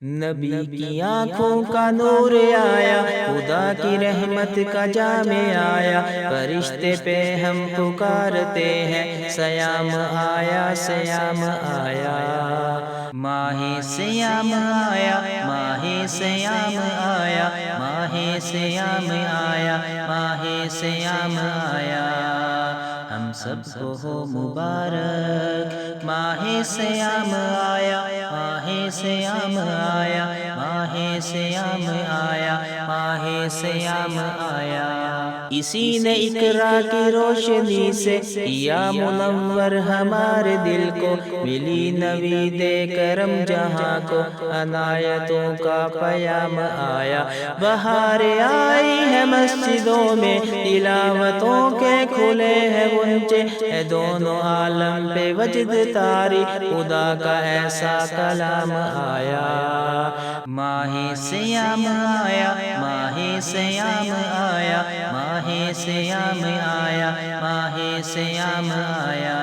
نبی کی آنکھوں کا نور آیا، خدا کی رحمت کا جام آیا، فرشتے پہ ہم پکارتے ہیں، سیام آیا سیام آیا، ماہ سیام آیا، ماہ سیام آیا، ماہ سیام آیا، ماہ سیام آیا، ہم سب کو ہو مبارک ماہ سیام آیا، ماہ سیام آیا، ماہ سیام آیا، ماہ سیام آیا، اسی نے اقرا کی روشنی سے کیا منور ہمارے دل کو، ملی نوید کرم جہاں کو، عنایتوں کا پیام آیا، بہار آئی ہے مسجدوں میں، تلاوتوں کے کھلے ہیں غنچے، اے دونوں عالم پہ وجد طاری، خدا کا ایسا کلام آیا، ماہ سیام آیا، ماہ سیام آیا، ماہ سیام آیا، ماہ سیام آیا،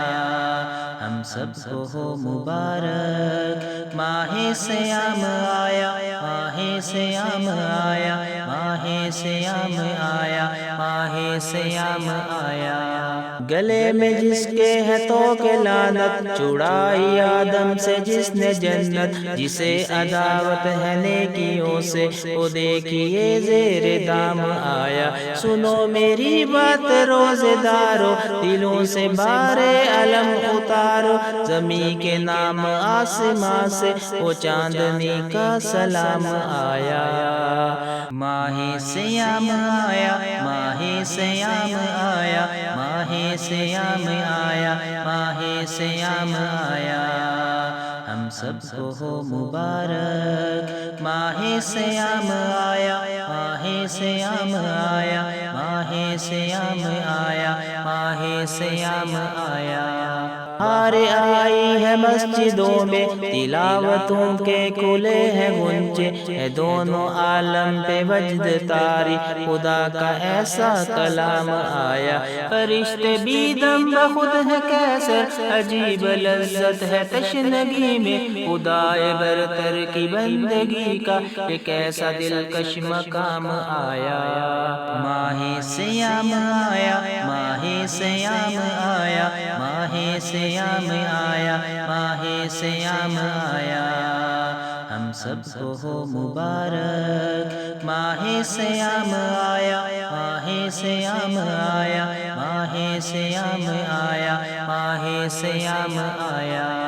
ہم سب کو ہو مبارک ماہ سیام آیا، ماہ سیام آیا، ماہ سیام آیا، ماہ سیام آیا، گلے میں جس کے ہے توق لعنت، چھڑائی آدم سے جس نے جنت، جسے عداوت ہے نیکیوں سے، وہ دیکھیے زیر دام آیا، سنو میری بات روزے دارو، دلوں سے بار علم اتارو، زمین کے نام آسمان سے، وہ چاندنی کا سلام آیا، ماہ سیام آیا، ماہ سیام آیا، ماہ سیام آیا، ماہ سیام آیا، ہم سب کو ہو مبارک ماہ سیام آیا، ماہ سیام آیا، ماہ سیام آیا، ماہ سیام آیا، بہار آئی ہے مسجدوں میں، تلاوتوں کے کھلے ہیں غنچے، اے دونوں عالم پہ وجد طاری، خدا کا ایسا کلام آیا، فرشتے بھی دم بخود ہے کیسے، عجیب لذت ہے تشنگی میں، خدائے برتر کی بندگی کا ایک ایسا دلکش مقام آیا، ماہ سیام آیا، ماہ سیام آیا، ماہ سیام آیا، ماہ سیام آیا، ہم سب کو ہو مبارک ماہ سیام آیا، ماہ سیام آیا، ماہ سیام آیا، ماہ سیام آیا۔